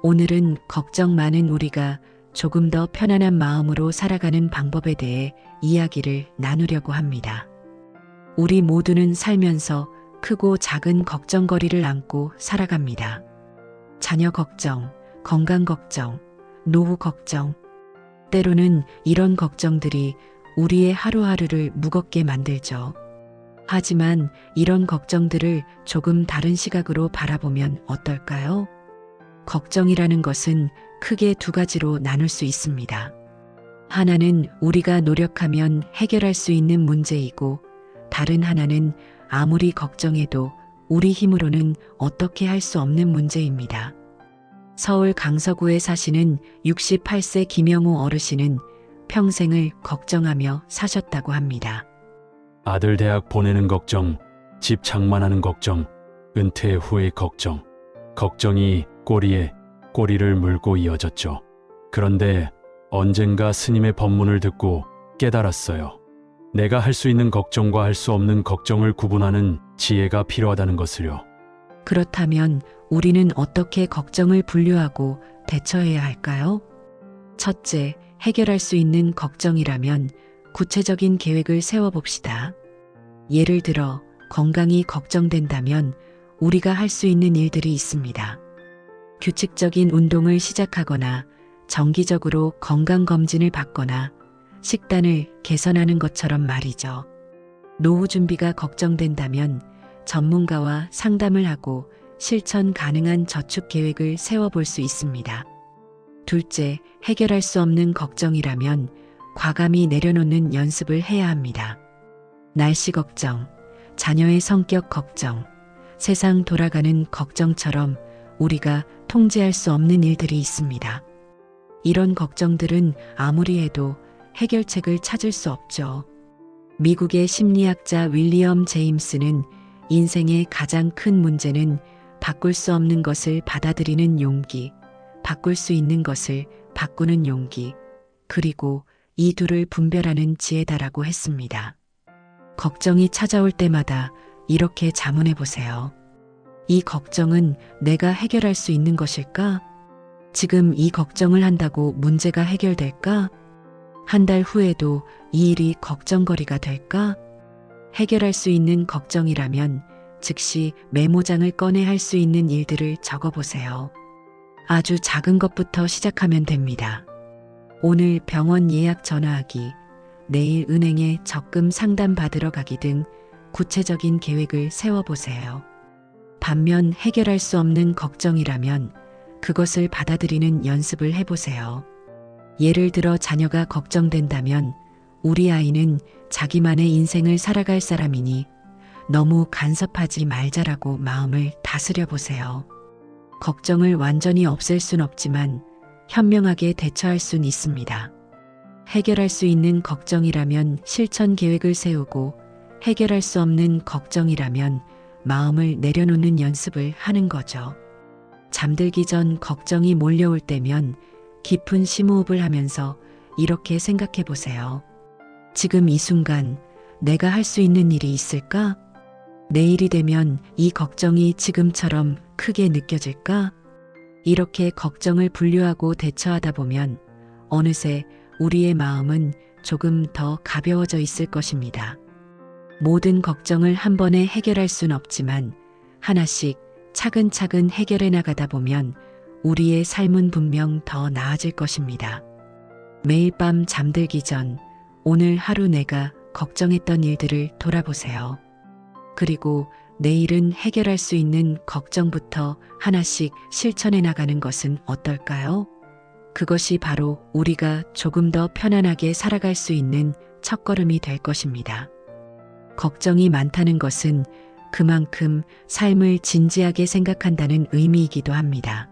오늘은 걱정 많은 우리가 조금 더 편안한 마음으로 살아가는 방법에 대해 이야기를 나누려고 합니다. 우리 모두는 살면서 크고 작은 걱정거리를 안고 살아갑니다. 자녀 걱정, 건강 걱정, 노후 걱정. 때로는 이런 걱정들이 우리의 하루하루를 무겁게 만들죠. 하지만 이런 걱정들을 조금 다른 시각으로 바라보면 어떨까요? 걱정이라는 것은 크게 두 가지로 나눌 수 있습니다. 하나는 우리가 노력하면 해결할 수 있는 문제이고, 다른 하나는 아무리 걱정해도 우리 힘으로는 어떻게 할 수 없는 문제입니다. 서울 강서구에 사시는 68세 김영우 어르신은 평생을 걱정하며 사셨다고 합니다. 아들 대학 보내는 걱정, 집 장만하는 걱정, 은퇴 후의 걱정. 걱정이 꼬리에 꼬리를 물고 이어졌죠. 그런데 언젠가 스님의 법문을 듣고 깨달았어요. 내가 할 수 있는 걱정과 할 수 없는 걱정을 구분하는 지혜가 필요하다는 것을요. 그렇다면 우리는 어떻게 걱정을 분류하고 대처해야 할까요? 첫째, 해결할 수 있는 걱정이라면 구체적인 계획을 세워봅시다. 예를 들어 건강이 걱정된다면 우리가 할 수 있는 일들이 있습니다. 규칙적인 운동을 시작하거나 정기적으로 건강검진을 받거나 식단을 개선하는 것처럼 말이죠. 노후 준비가 걱정된다면 전문가와 상담을 하고 실천 가능한 저축 계획을 세워볼 수 있습니다. 둘째, 해결할 수 없는 걱정이라면 과감히 내려놓는 연습을 해야 합니다. 날씨 걱정, 자녀의 성격 걱정, 세상 돌아가는 걱정처럼 우리가 통제할 수 없는 일들이 있습니다. 이런 걱정들은 아무리 해도 해결책을 찾을 수 없죠. 미국의 심리학자 윌리엄 제임스는 인생의 가장 큰 문제는 바꿀 수 없는 것을 받아들이는 용기, 바꿀 수 있는 것을 바꾸는 용기, 그리고 이 둘을 분별하는 지혜다라고 했습니다. 걱정이 찾아올 때마다 이렇게 자문해 보세요. 이 걱정은 내가 해결할 수 있는 것일까? 지금 이 걱정을 한다고 문제가 해결될까? 한 달 후에도 이 일이 걱정거리가 될까? 해결할 수 있는 걱정이라면 즉시 메모장을 꺼내 할 수 있는 일들을 적어보세요. 아주 작은 것부터 시작하면 됩니다. 오늘 병원 예약 전화하기, 내일 은행에 적금 상담 받으러 가기 등 구체적인 계획을 세워보세요. 반면 해결할 수 없는 걱정이라면 그것을 받아들이는 연습을 해보세요. 예를 들어 자녀가 걱정된다면 우리 아이는 자기만의 인생을 살아갈 사람이니 너무 간섭하지 말자라고 마음을 다스려 보세요. 걱정을 완전히 없앨 순 없지만 현명하게 대처할 순 있습니다. 해결할 수 있는 걱정이라면 실천 계획을 세우고, 해결할 수 없는 걱정이라면 마음을 내려놓는 연습을 하는 거죠. 잠들기 전 걱정이 몰려올 때면 깊은 심호흡을 하면서 이렇게 생각해 보세요. 지금 이 순간 내가 할 수 있는 일이 있을까? 내일이 되면 이 걱정이 지금처럼 크게 느껴질까? 이렇게 걱정을 분류하고 대처하다 보면 어느새 우리의 마음은 조금 더 가벼워져 있을 것입니다. 모든 걱정을 한 번에 해결할 순 없지만 하나씩 차근차근 해결해 나가다 보면 우리의 삶은 분명 더 나아질 것입니다. 매일 밤 잠들기 전 오늘 하루 내가 걱정했던 일들을 돌아보세요. 그리고 내일은 해결할 수 있는 걱정부터 하나씩 실천해 나가는 것은 어떨까요? 그것이 바로 우리가 조금 더 편안하게 살아갈 수 있는 첫걸음이 될 것입니다. 걱정이 많다는 것은 그만큼 삶을 진지하게 생각한다는 의미이기도 합니다.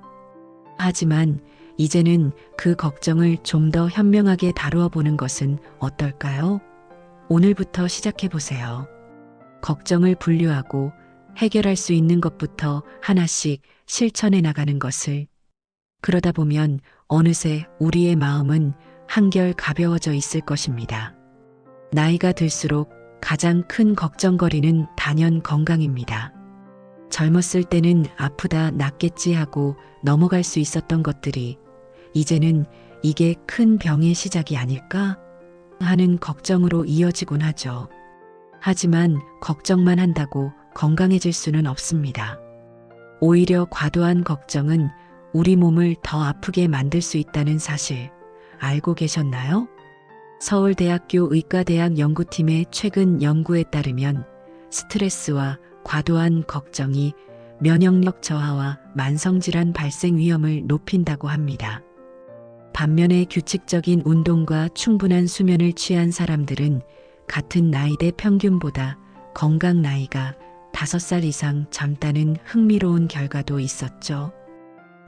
하지만 이제는 그 걱정을 좀 더 현명하게 다루어 보는 것은 어떨까요? 오늘부터 시작해 보세요. 걱정을 분류하고 해결할 수 있는 것부터 하나씩 실천해 나가는 것을. 그러다 보면 어느새 우리의 마음은 한결 가벼워져 있을 것입니다. 나이가 들수록 가장 큰 걱정거리는 단연 건강입니다. 젊었을 때는 아프다 낫겠지 하고 넘어갈 수 있었던 것들이 이제는 이게 큰 병의 시작이 아닐까 하는 걱정으로 이어지곤 하죠. 하지만 걱정만 한다고 건강해질 수는 없습니다. 오히려 과도한 걱정은 우리 몸을 더 아프게 만들 수 있다는 사실 알고 계셨나요? 서울대학교 의과대학 연구팀의 최근 연구에 따르면 스트레스와 과도한 걱정이 면역력 저하와 만성질환 발생 위험을 높인다고 합니다. 반면에 규칙적인 운동과 충분한 수면을 취한 사람들은 같은 나이대 평균보다 건강 나이가 5살 이상 젊다는 흥미로운 결과도 있었죠.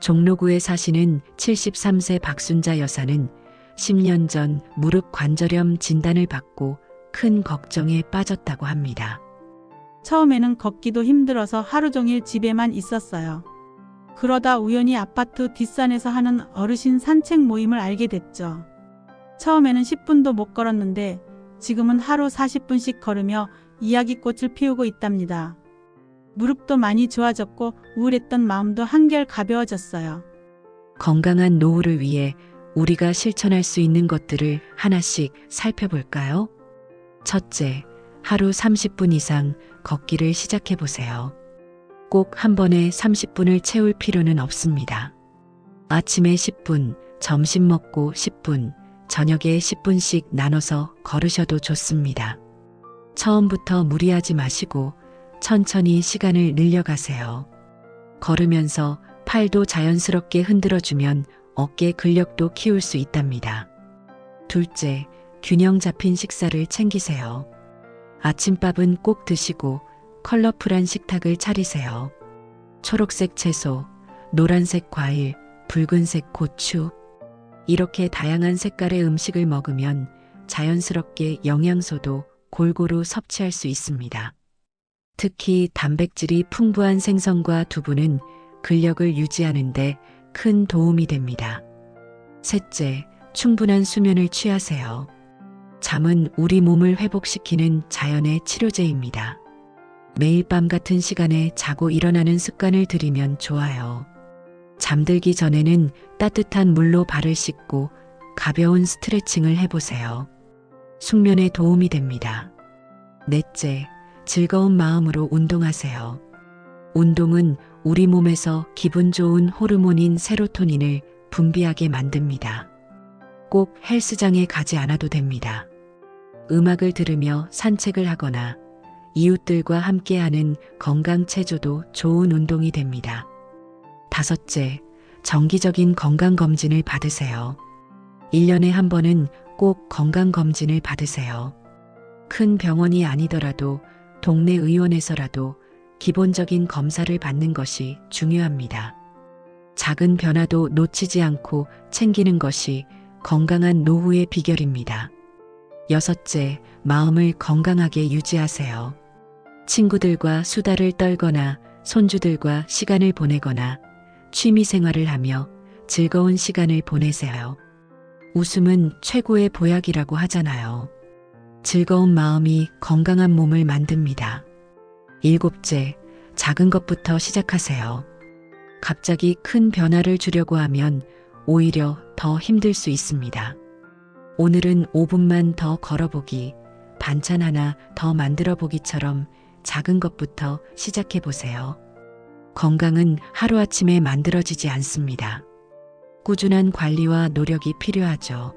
종로구에 사시는 73세 박순자 여사는 10년 전 무릎 관절염 진단을 받고 큰 걱정에 빠졌다고 합니다. 처음에는 걷기도 힘들어서 하루 종일 집에만 있었어요. 그러다 우연히 아파트 뒷산에서 하는 어르신 산책 모임을 알게 됐죠. 처음에는 10분도 못 걸었는데 지금은 하루 40분씩 걸으며 이야기꽃을 피우고 있답니다. 무릎도 많이 좋아졌고 우울했던 마음도 한결 가벼워졌어요. 건강한 노후를 위해 우리가 실천할 수 있는 것들을 하나씩 살펴볼까요? 첫째, 하루 30분 이상 걷기를 시작해 보세요. 꼭 한 번에 30분을 채울 필요는 없습니다. 아침에 10분, 점심 먹고 10분, 저녁에 10분씩 나눠서 걸으셔도 좋습니다. 처음부터 무리하지 마시고 천천히 시간을 늘려가세요. 걸으면서 팔도 자연스럽게 흔들어주면 어깨 근력도 키울 수 있답니다. 둘째, 균형 잡힌 식사를 챙기세요. 아침밥은 꼭 드시고 컬러풀한 식탁을 차리세요. 초록색 채소, 노란색 과일, 붉은색 고추. 이렇게 다양한 색깔의 음식을 먹으면 자연스럽게 영양소도 골고루 섭취할 수 있습니다. 특히 단백질이 풍부한 생선과 두부는 근력을 유지하는 데 큰 도움이 됩니다. 셋째, 충분한 수면을 취하세요. 잠은 우리 몸을 회복시키는 자연의 치료제입니다. 매일 밤 같은 시간에 자고 일어나는 습관을 들이면 좋아요. 잠들기 전에는 따뜻한 물로 발을 씻고 가벼운 스트레칭을 해보세요. 숙면에 도움이 됩니다. 넷째, 즐거운 마음으로 운동하세요. 운동은 우리 몸에서 기분 좋은 호르몬인 세로토닌을 분비하게 만듭니다. 꼭 헬스장에 가지 않아도 됩니다. 음악을 들으며 산책을 하거나 이웃들과 함께하는 건강 체조도 좋은 운동이 됩니다. 다섯째, 정기적인 건강검진을 받으세요. 1년에 한 번은 꼭 건강검진을 받으세요. 큰 병원이 아니더라도 동네 의원에서라도 기본적인 검사를 받는 것이 중요합니다. 작은 변화도 놓치지 않고 챙기는 것이 건강한 노후의 비결입니다. 여섯째, 마음을 건강하게 유지하세요. 친구들과 수다를 떨거나 손주들과 시간을 보내거나 취미 생활을 하며 즐거운 시간을 보내세요. 웃음은 최고의 보약이라고 하잖아요. 즐거운 마음이 건강한 몸을 만듭니다. 일곱째, 작은 것부터 시작하세요. 갑자기 큰 변화를 주려고 하면 오히려 더 힘들 수 있습니다. 오늘은 5분만 더 걸어보기, 반찬 하나 더 만들어 보기처럼 작은 것부터 시작해 보세요. 건강은 하루아침에 만들어지지 않습니다. 꾸준한 관리와 노력이 필요하죠.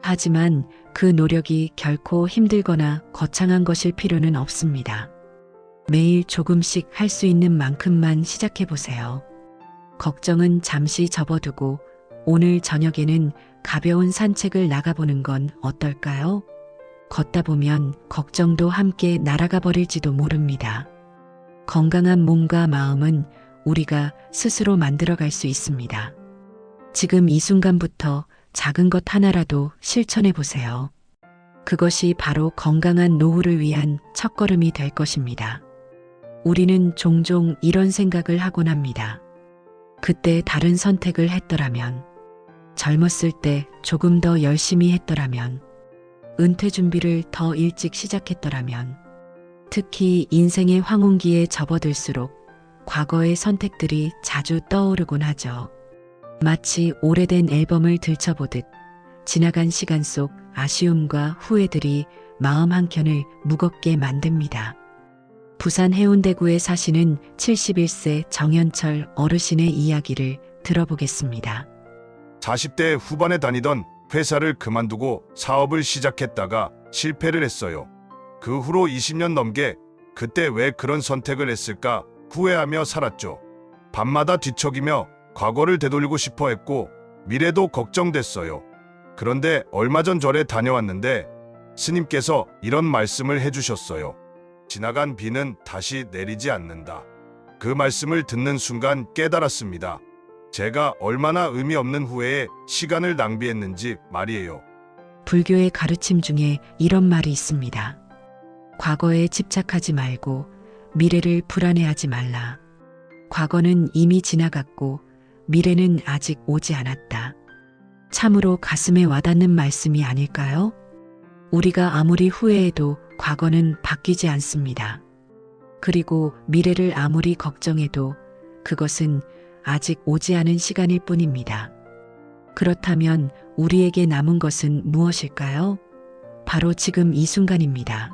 하지만 그 노력이 결코 힘들거나 거창한 것일 필요는 없습니다. 매일 조금씩 할 수 있는 만큼만 시작해 보세요. 걱정은 잠시 접어두고 오늘 저녁에는 가벼운 산책을 나가보는 건 어떨까요? 걷다 보면 걱정도 함께 날아가 버릴지도 모릅니다. 건강한 몸과 마음은 우리가 스스로 만들어갈 수 있습니다. 지금 이 순간부터 작은 것 하나라도 실천해 보세요. 그것이 바로 건강한 노후를 위한 첫걸음이 될 것입니다. 우리는 종종 이런 생각을 하곤 합니다. 그때 다른 선택을 했더라면, 젊었을 때 조금 더 열심히 했더라면, 은퇴 준비를 더 일찍 시작했더라면, 특히 인생의 황혼기에 접어들수록 과거의 선택들이 자주 떠오르곤 하죠. 마치 오래된 앨범을 들춰보듯 지나간 시간 속 아쉬움과 후회들이 마음 한켠을 무겁게 만듭니다. 부산 해운대구에 사시는 71세 정현철 어르신의 이야기를 들어보겠습니다. 40대 후반에 다니던 회사를 그만두고 사업을 시작했다가 실패를 했어요. 그 후로 20년 넘게 그때 왜 그런 선택을 했을까 후회하며 살았죠. 밤마다 뒤척이며 과거를 되돌리고 싶어 했고 미래도 걱정됐어요. 그런데 얼마 전 절에 다녀왔는데 스님께서 이런 말씀을 해주셨어요. 지나간 비는 다시 내리지 않는다. 그 말씀을 듣는 순간 깨달았습니다. 제가 얼마나 의미 없는 후회에 시간을 낭비했는지 말이에요. 불교의 가르침 중에 이런 말이 있습니다. 과거에 집착하지 말고 미래를 불안해하지 말라. 과거는 이미 지나갔고 미래는 아직 오지 않았다. 참으로 가슴에 와닿는 말씀이 아닐까요? 우리가 아무리 후회해도 과거는 바뀌지 않습니다. 그리고 미래를 아무리 걱정해도 그것은 아직 오지 않은 시간일 뿐입니다. 그렇다면 우리에게 남은 것은 무엇일까요? 바로 지금 이 순간입니다.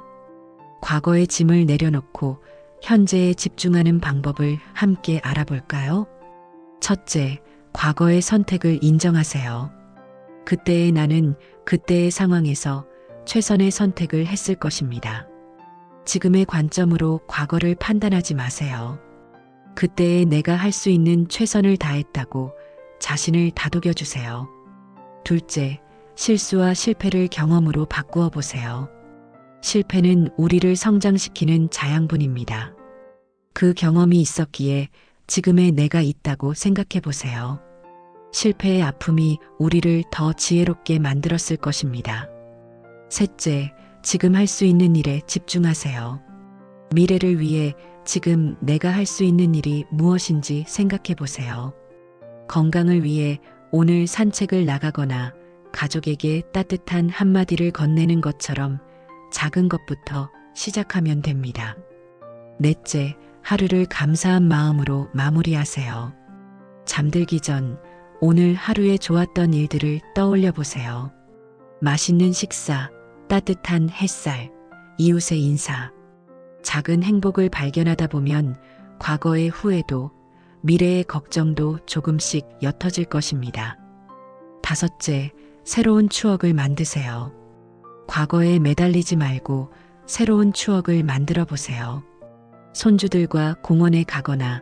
과거의 짐을 내려놓고 현재에 집중하는 방법을 함께 알아볼까요? 첫째, 과거의 선택을 인정하세요. 그때의 나는 그때의 상황에서 최선의 선택을 했을 것입니다. 지금의 관점으로 과거를 판단하지 마세요. 그때의 내가 할 수 있는 최선을 다했다고 자신을 다독여 주세요. 둘째, 실수와 실패를 경험으로 바꾸어 보세요. 실패는 우리를 성장시키는 자양분입니다. 그 경험이 있었기에 지금의 내가 있다고 생각해 보세요. 실패의 아픔이 우리를 더 지혜롭게 만들었을 것입니다. 셋째, 지금 할 수 있는 일에 집중하세요. 미래를 위해 지금 내가 할 수 있는 일이 무엇인지 생각해 보세요. 건강을 위해 오늘 산책을 나가거나 가족에게 따뜻한 한마디를 건네는 것처럼 작은 것부터 시작하면 됩니다. 넷째, 하루를 감사한 마음으로 마무리하세요. 잠들기 전 오늘 하루에 좋았던 일들을 떠올려 보세요. 맛있는 식사, 따뜻한 햇살, 이웃의 인사. 작은 행복을 발견하다 보면 과거의 후회도 미래의 걱정도 조금씩 옅어질 것입니다. 다섯째, 새로운 추억을 만드세요. 과거에 매달리지 말고 새로운 추억을 만들어 보세요. 손주들과 공원에 가거나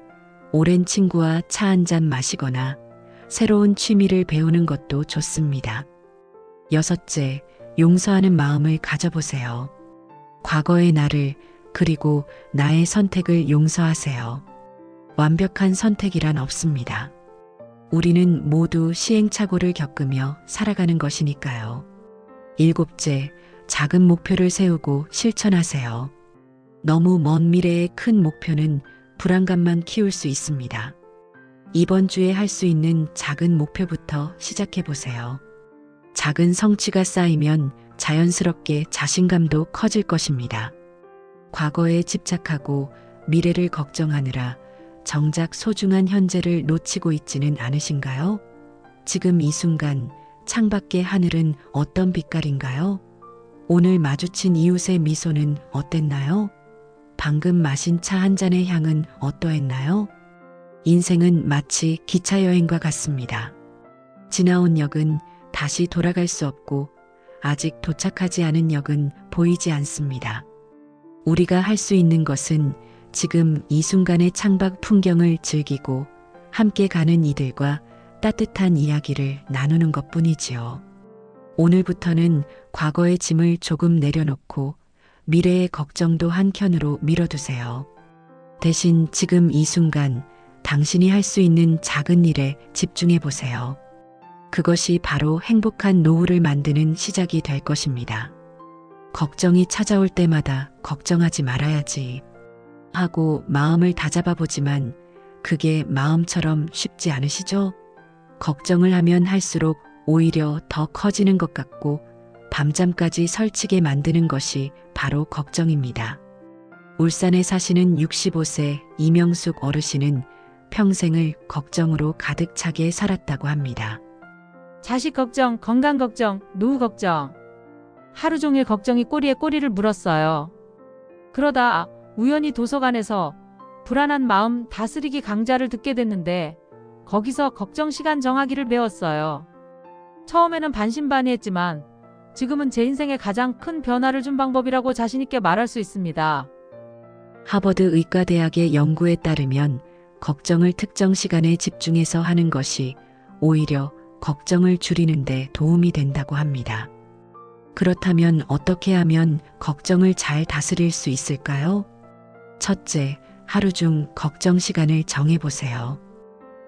오랜 친구와 차 한잔 마시거나 새로운 취미를 배우는 것도 좋습니다. 여섯째, 용서하는 마음을 가져보세요. 과거의 나를 그리고 나의 선택을 용서하세요. 완벽한 선택이란 없습니다. 우리는 모두 시행착오를 겪으며 살아가는 것이니까요. 일곱째, 작은 목표를 세우고 실천하세요. 너무 먼 미래의 큰 목표는 불안감만 키울 수 있습니다. 이번 주에 할 수 있는 작은 목표부터 시작해 보세요. 작은 성취가 쌓이면 자연스럽게 자신감도 커질 것입니다. 과거에 집착하고 미래를 걱정하느라 정작 소중한 현재를 놓치고 있지는 않으신가요? 지금 이 순간 창밖의 하늘은 어떤 빛깔인가요? 오늘 마주친 이웃의 미소는 어땠나요? 방금 마신 차 한 잔의 향은 어떠했나요? 인생은 마치 기차 여행과 같습니다. 지나온 역은 다시 돌아갈 수 없고 아직 도착하지 않은 역은 보이지 않습니다. 우리가 할 수 있는 것은 지금 이 순간의 창밖 풍경을 즐기고 함께 가는 이들과 따뜻한 이야기를 나누는 것뿐이지요. 오늘부터는 과거의 짐을 조금 내려놓고 미래의 걱정도 한켠으로 밀어두세요. 대신 지금 이 순간 당신이 할 수 있는 작은 일에 집중해 보세요. 그것이 바로 행복한 노후를 만드는 시작이 될 것입니다. 걱정이 찾아올 때마다 걱정하지 말아야지 하고 마음을 다잡아 보지만 그게 마음처럼 쉽지 않으시죠? 걱정을 하면 할수록 오히려 더 커지는 것 같고 밤잠까지 설치게 만드는 것이 바로 걱정입니다. 울산에 사시는 65세 이명숙 어르신은 평생을 걱정으로 가득 차게 살았다고 합니다. 자식 걱정, 건강 걱정, 노후 걱정. 하루 종일 걱정이 꼬리에 꼬리를 물었어요. 그러다 우연히 도서관에서 불안한 마음 다스리기 강좌를 듣게 됐는데 거기서 걱정 시간 정하기를 배웠어요. 처음에는 반신반의했지만 지금은 제 인생에 가장 큰 변화를 준 방법이라고 자신 있게 말할 수 있습니다. 하버드 의과대학의 연구에 따르면 걱정을 특정 시간에 집중해서 하는 것이 오히려 걱정을 줄이는 데 도움이 된다고 합니다. 그렇다면 어떻게 하면 걱정을 잘 다스릴 수 있을까요? 첫째, 하루 중 걱정 시간을 정해보세요.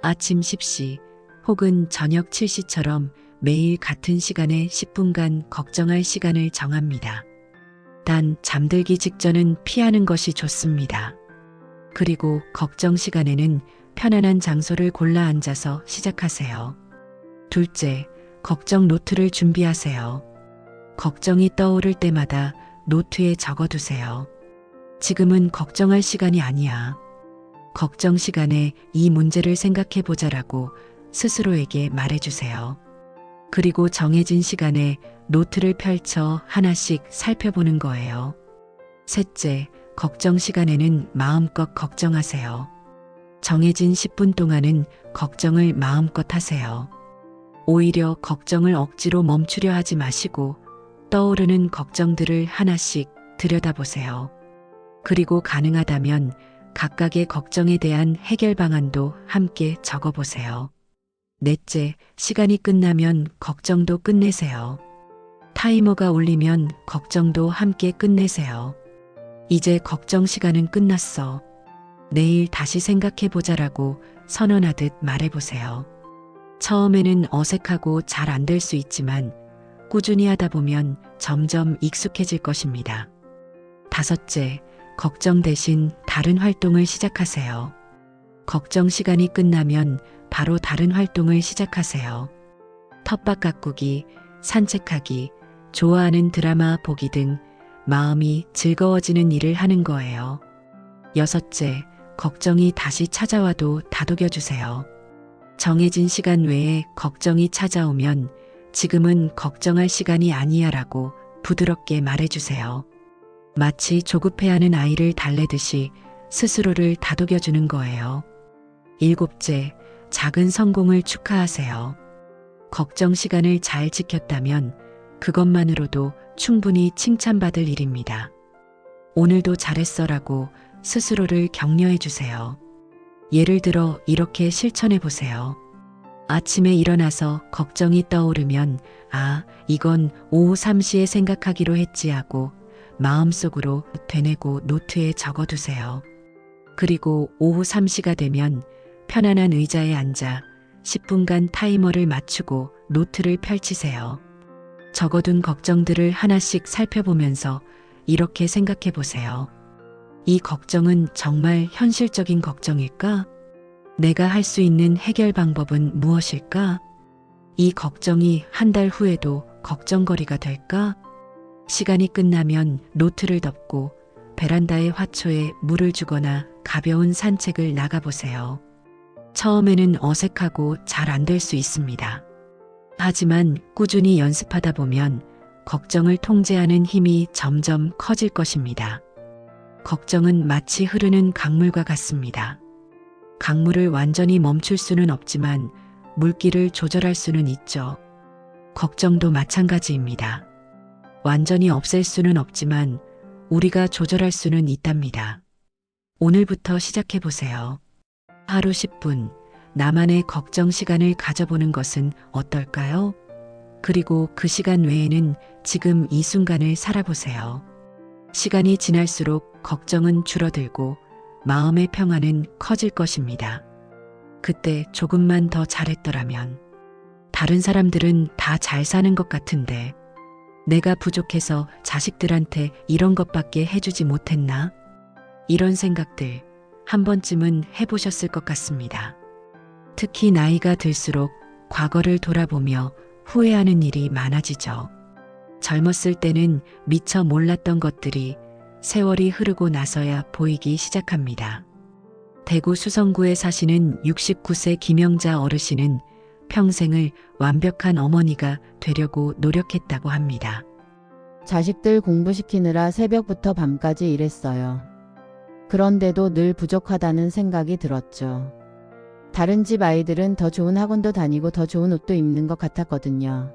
아침 10시 혹은 저녁 7시처럼 매일 같은 시간에 10분간 걱정할 시간을 정합니다. 단 잠들기 직전은 피하는 것이 좋습니다. 그리고 걱정 시간에는 편안한 장소를 골라 앉아서 시작하세요. 둘째, 걱정 노트를 준비하세요. 걱정이 떠오를 때마다 노트에 적어두세요. 지금은 걱정할 시간이 아니야. 걱정 시간에 이 문제를 생각해 보자라고 스스로에게 말해주세요. 그리고 정해진 시간에 노트를 펼쳐 하나씩 살펴보는 거예요. 셋째, 걱정 시간에는 마음껏 걱정하세요. 정해진 10분 동안은 걱정을 마음껏 하세요. 오히려 걱정을 억지로 멈추려 하지 마시고 떠오르는 걱정들을 하나씩 들여다보세요. 그리고 가능하다면 각각의 걱정에 대한 해결 방안도 함께 적어보세요. 넷째, 시간이 끝나면 걱정도 끝내세요. 타이머가 울리면 걱정도 함께 끝내세요. 이제 걱정 시간은 끝났어. 내일 다시 생각해보자라고 선언하듯 말해보세요. 처음에는 어색하고 잘 안 될 수 있지만 꾸준히 하다 보면 점점 익숙해질 것입니다. 다섯째, 걱정 대신 다른 활동을 시작하세요. 걱정 시간이 끝나면 바로 다른 활동을 시작하세요. 텃밭 가꾸기, 산책하기, 좋아하는 드라마 보기 등 마음이 즐거워지는 일을 하는 거예요. 여섯째, 걱정이 다시 찾아와도 다독여주세요. 정해진 시간 외에 걱정이 찾아오면 지금은 걱정할 시간이 아니야 라고 부드럽게 말해주세요. 마치 조급해하는 아이를 달래듯이 스스로를 다독여주는 거예요. 일곱째, 작은 성공을 축하하세요. 걱정 시간을 잘 지켰다면 그것만으로도 충분히 칭찬받을 일입니다. 오늘도 잘했어라고 스스로를 격려해 주세요. 예를 들어 이렇게 실천해 보세요. 아침에 일어나서 걱정이 떠오르면 이건 오후 3시에 생각하기로 했지 하고 마음속으로 되뇌고 노트에 적어두세요. 그리고 오후 3시가 되면 편안한 의자에 앉아 10분간 타이머를 맞추고 노트를 펼치세요. 적어둔 걱정들을 하나씩 살펴보면서 이렇게 생각해 보세요. 이 걱정은 정말 현실적인 걱정일까? 내가 할 수 있는 해결 방법은 무엇일까? 이 걱정이 한 달 후에도 걱정거리가 될까? 시간이 끝나면 노트를 덮고 베란다의 화초에 물을 주거나 가벼운 산책을 나가보세요. 처음에는 어색하고 잘 안 될 수 있습니다. 하지만 꾸준히 연습하다 보면 걱정을 통제하는 힘이 점점 커질 것입니다. 걱정은 마치 흐르는 강물과 같습니다. 강물을 완전히 멈출 수는 없지만 물길을 조절할 수는 있죠. 걱정도 마찬가지입니다. 완전히 없앨 수는 없지만 우리가 조절할 수는 있답니다. 오늘부터 시작해 보세요. 하루 10분, 나만의 걱정 시간을 가져보는 것은 어떨까요? 그리고 그 시간 외에는 지금 이 순간을 살아보세요. 시간이 지날수록 걱정은 줄어들고 마음의 평안은 커질 것입니다. 그때 조금만 더 잘했더라면, 다른 사람들은 다 잘 사는 것 같은데 내가 부족해서 자식들한테 이런 것밖에 해주지 못했나? 이런 생각들 한 번쯤은 해보셨을 것 같습니다. 특히 나이가 들수록 과거를 돌아보며 후회하는 일이 많아지죠. 젊었을 때는 미처 몰랐던 것들이 세월이 흐르고 나서야 보이기 시작합니다. 대구 수성구에 사시는 69세 김영자 어르신은 평생을 완벽한 어머니가 되려고 노력했다고 합니다. 자식들 공부시키느라 새벽부터 밤까지 일했어요. 그런데도 늘 부족하다는 생각이 들었죠. 다른 집 아이들은 더 좋은 학원도 다니고 더 좋은 옷도 입는 것 같았거든요.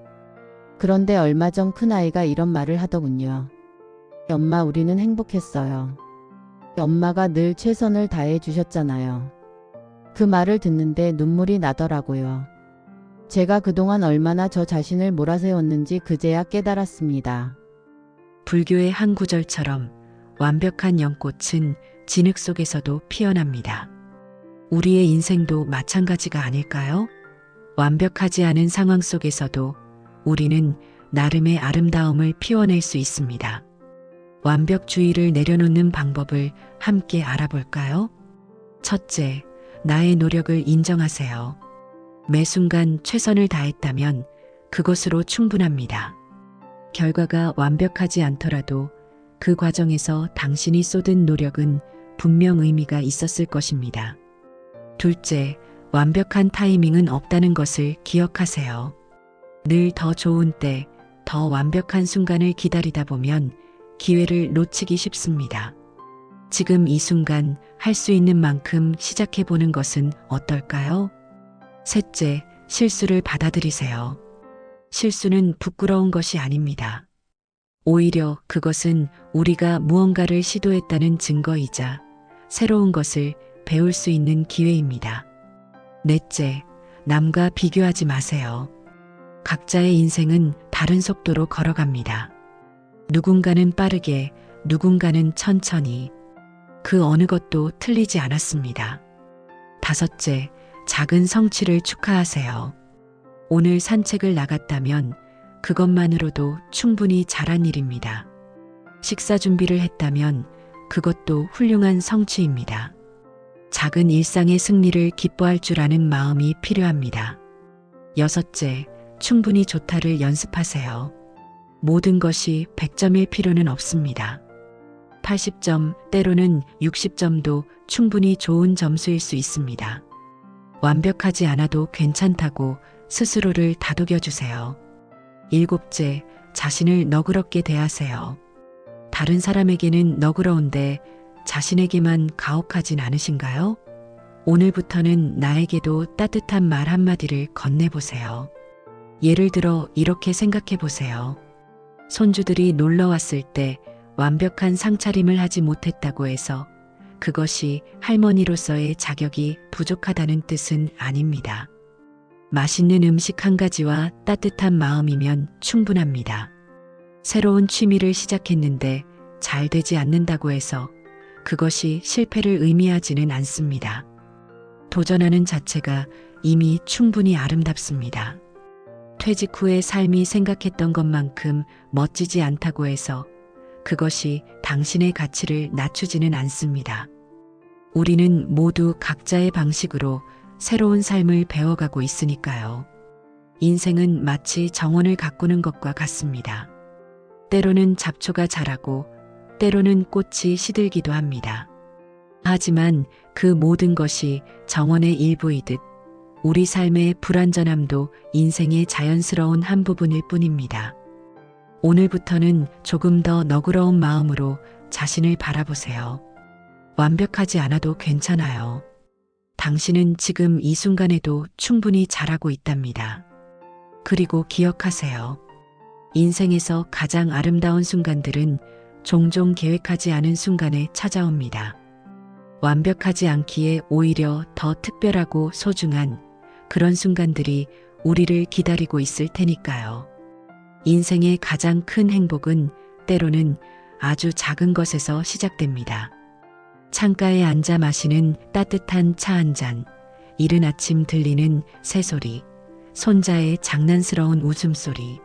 그런데 얼마 전 큰아이가 이런 말을 하더군요. 엄마, 우리는 행복했어요. 엄마가 늘 최선을 다해 주셨잖아요. 그 말을 듣는데 눈물이 나더라고요. 제가 그동안 얼마나 저 자신을 몰아세웠는지 그제야 깨달았습니다. 불교의 한 구절처럼 완벽한 연꽃은 진흙 속에서도 피어납니다. 우리의 인생도 마찬가지가 아닐까요? 완벽하지 않은 상황 속에서도 우리는 나름의 아름다움을 피워낼 수 있습니다. 완벽주의를 내려놓는 방법을 함께 알아볼까요? 첫째, 나의 노력을 인정하세요. 매 순간 최선을 다했다면 그것으로 충분합니다. 결과가 완벽하지 않더라도 그 과정에서 당신이 쏟은 노력은 분명 의미가 있었을 것입니다. 둘째, 완벽한 타이밍은 없다는 것을 기억하세요. 늘 더 좋은 때, 더 완벽한 순간을 기다리다 보면 기회를 놓치기 쉽습니다. 지금 이 순간 할 수 있는 만큼 시작해보는 것은 어떨까요? 셋째, 실수를 받아들이세요. 실수는 부끄러운 것이 아닙니다. 오히려 그것은 우리가 무언가를 시도했다는 증거이자 새로운 것을 배울 수 있는 기회입니다. 넷째, 남과 비교하지 마세요. 각자의 인생은 다른 속도로 걸어갑니다. 누군가는 빠르게, 누군가는 천천히. 그 어느 것도 틀리지 않았습니다. 다섯째, 작은 성취를 축하하세요. 오늘 산책을 나갔다면 그것만으로도 충분히 잘한 일입니다. 식사 준비를 했다면 그것도 훌륭한 성취입니다. 작은 일상의 승리를 기뻐할 줄 아는 마음이 필요합니다. 여섯째, 충분히 좋다를 연습하세요. 모든 것이 100점일 필요는 없습니다. 80점, 때로는 60점도 충분히 좋은 점수일 수 있습니다. 완벽하지 않아도 괜찮다고 스스로를 다독여 주세요. 일곱째, 자신을 너그럽게 대하세요. 다른 사람에게는 너그러운데 자신에게만 가혹하진 않으신가요? 오늘부터는 나에게도 따뜻한 말 한마디를 건네보세요. 예를 들어 이렇게 생각해 보세요. 손주들이 놀러 왔을 때 완벽한 상차림을 하지 못했다고 해서 그것이 할머니로서의 자격이 부족하다는 뜻은 아닙니다. 맛있는 음식 한 가지와 따뜻한 마음이면 충분합니다. 새로운 취미를 시작했는데 잘 되지 않는다고 해서 그것이 실패를 의미하지는 않습니다. 도전하는 자체가 이미 충분히 아름답습니다. 퇴직 후의 삶이 생각했던 것만큼 멋지지 않다고 해서 그것이 당신의 가치를 낮추지는 않습니다. 우리는 모두 각자의 방식으로 새로운 삶을 배워가고 있으니까요. 인생은 마치 정원을 가꾸는 것과 같습니다. 때로는 잡초가 자라고 때로는 꽃이 시들기도 합니다. 하지만 그 모든 것이 정원의 일부이듯 우리 삶의 불완전함도 인생의 자연스러운 한 부분일 뿐입니다. 오늘부터는 조금 더 너그러운 마음으로 자신을 바라보세요. 완벽하지 않아도 괜찮아요. 당신은 지금 이 순간에도 충분히 잘하고 있답니다. 그리고 기억하세요. 인생에서 가장 아름다운 순간들은 종종 계획하지 않은 순간에 찾아옵니다. 완벽하지 않기에 오히려 더 특별하고 소중한 그런 순간들이 우리를 기다리고 있을 테니까요. 인생의 가장 큰 행복은 때로는 아주 작은 것에서 시작됩니다. 창가에 앉아 마시는 따뜻한 차 한 잔, 이른 아침 들리는 새소리, 손자의 장난스러운 웃음소리.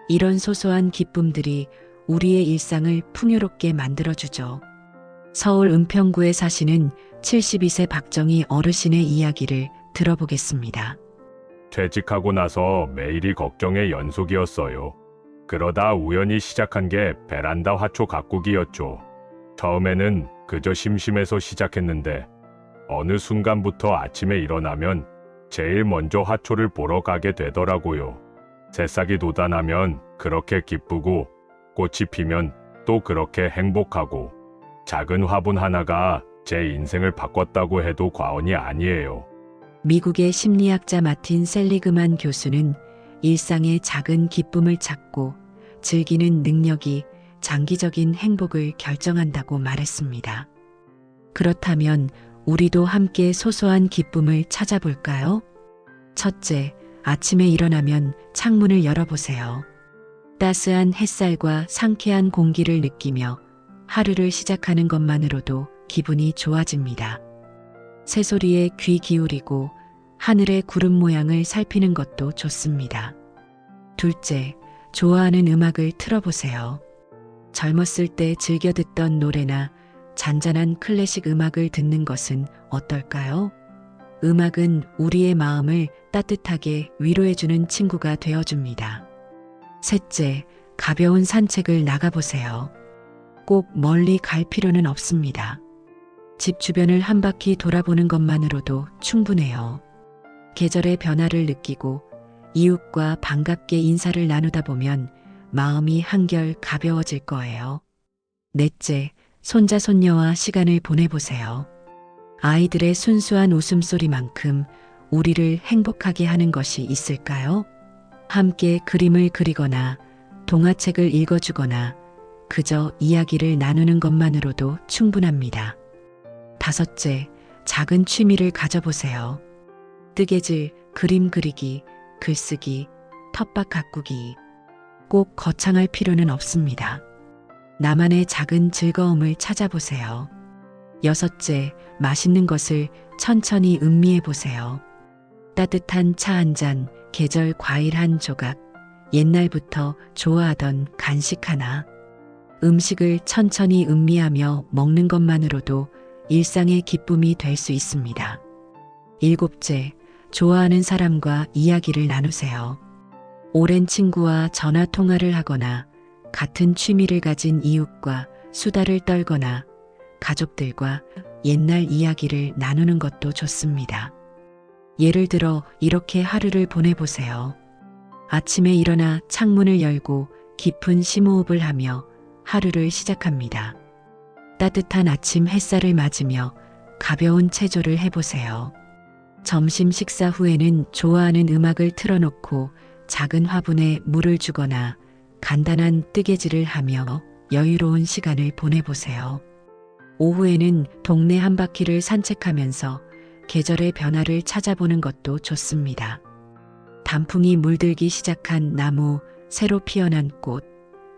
이런 소소한 기쁨들이 우리의 일상을 풍요롭게 만들어주죠. 서울 은평구에 사시는 72세 박정희 어르신의 이야기를 들어보겠습니다. 퇴직하고 나서 매일이 걱정의 연속이었어요. 그러다 우연히 시작한 게 베란다 화초 가꾸기였죠. 처음에는 그저 심심해서 시작했는데 어느 순간부터 아침에 일어나면 제일 먼저 화초를 보러 가게 되더라고요. 새싹이 돋아나면 그렇게 기쁘고 꽃이 피면 또 그렇게 행복하고 작은 화분 하나가 제 인생을 바꿨다고 해도 과언이 아니에요. 미국의 심리학자 마틴 셀리그만 교수는 일상의 작은 기쁨을 찾고 즐기는 능력이 장기적인 행복을 결정한다고 말했습니다. 그렇다면 우리도 함께 소소한 기쁨을 찾아볼까요? 첫째, 아침에 일어나면 창문을 열어보세요. 따스한 햇살과 상쾌한 공기를 느끼며 하루를 시작하는 것만으로도 기분이 좋아집니다. 새소리에 귀 기울이고 하늘의 구름 모양을 살피는 것도 좋습니다. 둘째, 좋아하는 음악을 틀어보세요. 젊었을 때 즐겨 듣던 노래나 잔잔한 클래식 음악을 듣는 것은 어떨까요? 음악은 우리의 마음을 따뜻하게 위로해주는 친구가 되어줍니다. 셋째, 가벼운 산책을 나가보세요. 꼭 멀리 갈 필요는 없습니다. 집 주변을 한 바퀴 돌아보는 것만으로도 충분해요. 계절의 변화를 느끼고 이웃과 반갑게 인사를 나누다 보면 마음이 한결 가벼워질 거예요. 넷째, 손자 손녀와 시간을 보내보세요. 아이들의 순수한 웃음소리만큼 우리를 행복하게 하는 것이 있을까요? 함께 그림을 그리거나 동화책을 읽어주거나 그저 이야기를 나누는 것만으로도 충분합니다. 다섯째, 작은 취미를 가져보세요. 뜨개질, 그림 그리기, 글쓰기, 텃밭 가꾸기. 꼭 거창할 필요는 없습니다. 나만의 작은 즐거움을 찾아보세요. 여섯째, 맛있는 것을 천천히 음미해 보세요. 따뜻한 차 한 잔, 계절 과일 한 조각, 옛날부터 좋아하던 간식 하나. 음식을 천천히 음미하며 먹는 것만으로도 일상의 기쁨이 될 수 있습니다. 일곱째, 좋아하는 사람과 이야기를 나누세요. 오랜 친구와 전화 통화를 하거나 같은 취미를 가진 이웃과 수다를 떨거나 가족들과 옛날 이야기를 나누는 것도 좋습니다. 예를 들어 이렇게 하루를 보내보세요. 아침에 일어나 창문을 열고 깊은 심호흡을 하며 하루를 시작합니다. 따뜻한 아침 햇살을 맞으며 가벼운 체조를 해보세요. 점심 식사 후에는 좋아하는 음악을 틀어놓고 작은 화분에 물을 주거나 간단한 뜨개질을 하며 여유로운 시간을 보내보세요. 오후에는 동네 한 바퀴를 산책하면서 계절의 변화를 찾아보는 것도 좋습니다. 단풍이 물들기 시작한 나무, 새로 피어난 꽃,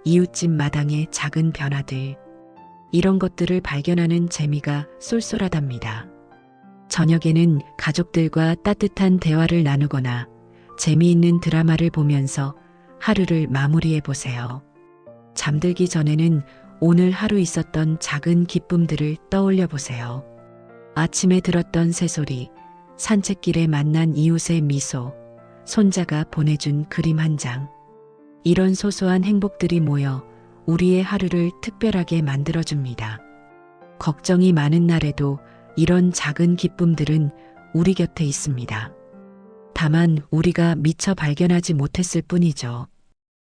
이웃집 마당의 작은 변화들. 이런 것들을 발견하는 재미가 쏠쏠하답니다. 저녁에는 가족들과 따뜻한 대화를 나누거나 재미있는 드라마를 보면서 하루를 마무리해 보세요. 잠들기 전에는 오늘 하루 있었던 작은 기쁨들을 떠올려 보세요. 아침에 들었던 새소리, 산책길에 만난 이웃의 미소, 손자가 보내준 그림 한 장. 이런 소소한 행복들이 모여 우리의 하루를 특별하게 만들어줍니다. 걱정이 많은 날에도 이런 작은 기쁨들은 우리 곁에 있습니다. 다만 우리가 미처 발견하지 못했을 뿐이죠.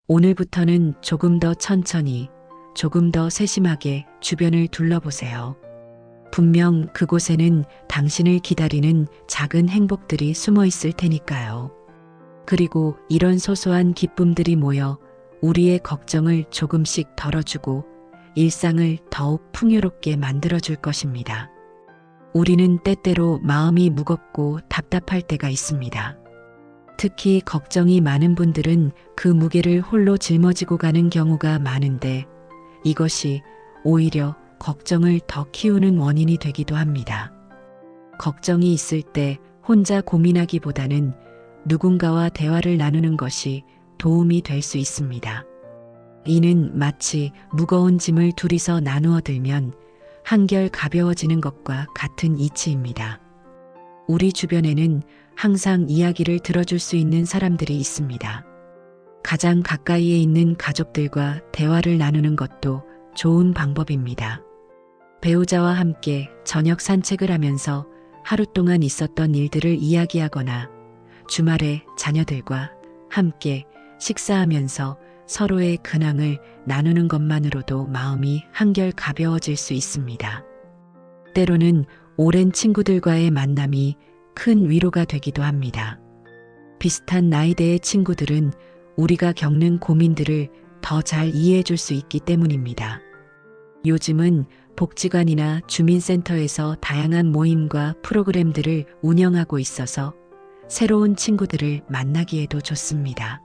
오늘부터는 조금 더 천천히, 조금 더 세심하게 주변을 둘러보세요. 분명 그곳에는 당신을 기다리는 작은 행복들이 숨어 있을 테니까요. 그리고 이런 소소한 기쁨들이 모여 우리의 걱정을 조금씩 덜어주고 일상을 더욱 풍요롭게 만들어줄 것입니다. 우리는 때때로 마음이 무겁고 답답할 때가 있습니다. 특히 걱정이 많은 분들은 그 무게를 홀로 짊어지고 가는 경우가 많은데 이것이 오히려 걱정을 더 키우는 원인이 되기도 합니다. 걱정이 있을 때 혼자 고민하기보다는 누군가와 대화를 나누는 것이 도움이 될 수 있습니다. 이는 마치 무거운 짐을 둘이서 나누어 들면 한결 가벼워지는 것과 같은 이치입니다. 우리 주변에는 항상 이야기를 들어줄 수 있는 사람들이 있습니다. 가장 가까이에 있는 가족들과 대화를 나누는 것도 좋은 방법입니다. 배우자와 함께 저녁 산책을 하면서 하루 동안 있었던 일들을 이야기하거나 주말에 자녀들과 함께 식사하면서 서로의 근황을 나누는 것만으로도 마음이 한결 가벼워질 수 있습니다. 때로는 오랜 친구들과의 만남이 큰 위로가 되기도 합니다. 비슷한 나이대의 친구들은 우리가 겪는 고민들을 더 잘 이해해 줄 수 있기 때문입니다. 요즘은 복지관이나 주민센터에서 다양한 모임과 프로그램들을 운영하고 있어서 새로운 친구들을 만나기에도 좋습니다.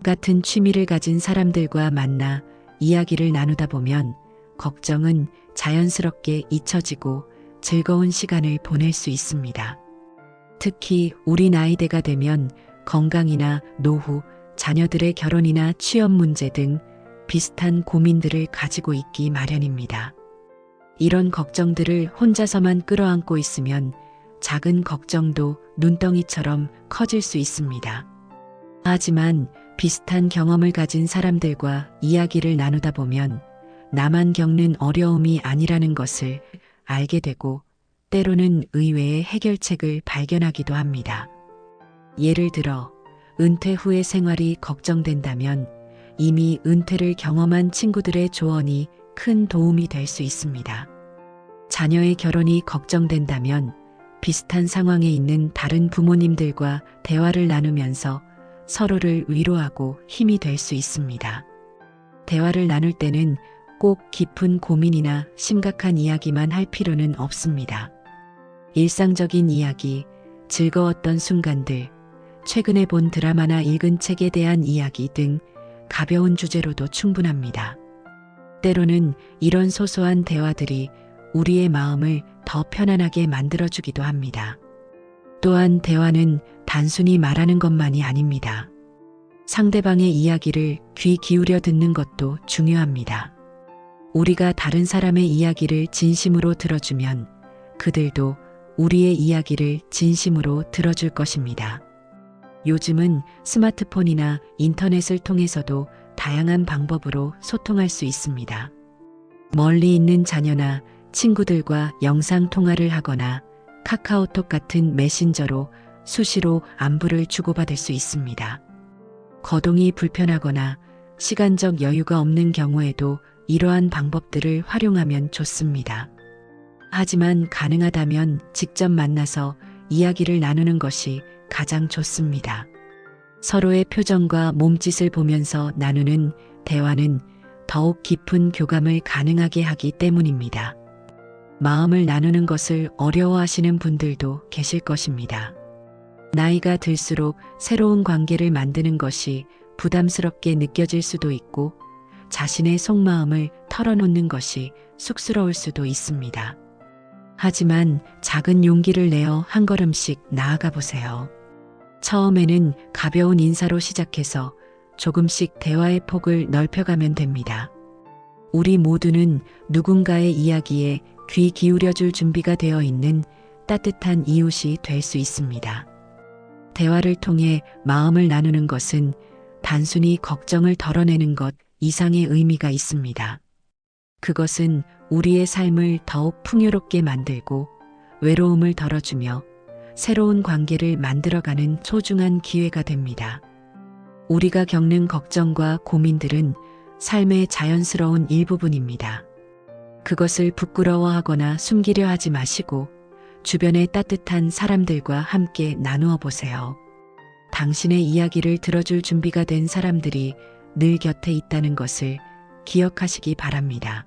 같은 취미를 가진 사람들과 만나 이야기를 나누다 보면 걱정은 자연스럽게 잊혀지고 즐거운 시간을 보낼 수 있습니다. 특히 우리 나이대가 되면 건강이나 노후, 자녀들의 결혼이나 취업 문제 등 비슷한 고민들을 가지고 있기 마련입니다. 이런 걱정들을 혼자서만 끌어안고 있으면 작은 걱정도 눈덩이처럼 커질 수 있습니다. 하지만 비슷한 경험을 가진 사람들과 이야기를 나누다 보면 나만 겪는 어려움이 아니라는 것을 알게 되고 때로는 의외의 해결책을 발견하기도 합니다. 예를 들어 은퇴 후의 생활이 걱정된다면 이미 은퇴를 경험한 친구들의 조언이 큰 도움이 될 수 있습니다. 자녀의 결혼이 걱정된다면 비슷한 상황에 있는 다른 부모님들과 대화를 나누면서 서로를 위로하고 힘이 될 수 있습니다. 대화를 나눌 때는 꼭 깊은 고민이나 심각한 이야기만 할 필요는 없습니다. 일상적인 이야기, 즐거웠던 순간들, 최근에 본 드라마나 읽은 책에 대한 이야기 등 가벼운 주제로도 충분합니다. 때로는 이런 소소한 대화들이 우리의 마음을 더 편안하게 만들어주기도 합니다. 또한 대화는 단순히 말하는 것만이 아닙니다. 상대방의 이야기를 귀 기울여 듣는 것도 중요합니다. 우리가 다른 사람의 이야기를 진심으로 들어주면 그들도 우리의 이야기를 진심으로 들어줄 것입니다. 요즘은 스마트폰이나 인터넷을 통해서도 다양한 방법으로 소통할 수 있습니다. 멀리 있는 자녀나 친구들과 영상 통화를 하거나 카카오톡 같은 메신저로 수시로 안부를 주고받을 수 있습니다. 거동이 불편하거나 시간적 여유가 없는 경우에도 이러한 방법들을 활용하면 좋습니다. 하지만 가능하다면 직접 만나서 이야기를 나누는 것이 가장 좋습니다. 서로의 표정과 몸짓을 보면서 나누는 대화는 더욱 깊은 교감을 가능하게 하기 때문입니다. 마음을 나누는 것을 어려워하시는 분들도 계실 것입니다. 나이가 들수록 새로운 관계를 만드는 것이 부담스럽게 느껴질 수도 있고 자신의 속마음을 털어놓는 것이 쑥스러울 수도 있습니다. 하지만 작은 용기를 내어 한 걸음씩 나아가 보세요. 처음에는 가벼운 인사로 시작해서 조금씩 대화의 폭을 넓혀가면 됩니다. 우리 모두는 누군가의 이야기에 귀 기울여줄 준비가 되어 있는 따뜻한 이웃이 될 수 있습니다. 대화를 통해 마음을 나누는 것은 단순히 걱정을 덜어내는 것 이상의 의미가 있습니다. 그것은 우리의 삶을 더욱 풍요롭게 만들고 외로움을 덜어주며 새로운 관계를 만들어가는 소중한 기회가 됩니다. 우리가 겪는 걱정과 고민들은 삶의 자연스러운 일부분입니다. 그것을 부끄러워하거나 숨기려 하지 마시고 주변의 따뜻한 사람들과 함께 나누어 보세요. 당신의 이야기를 들어줄 준비가 된 사람들이 늘 곁에 있다는 것을 기억하시기 바랍니다.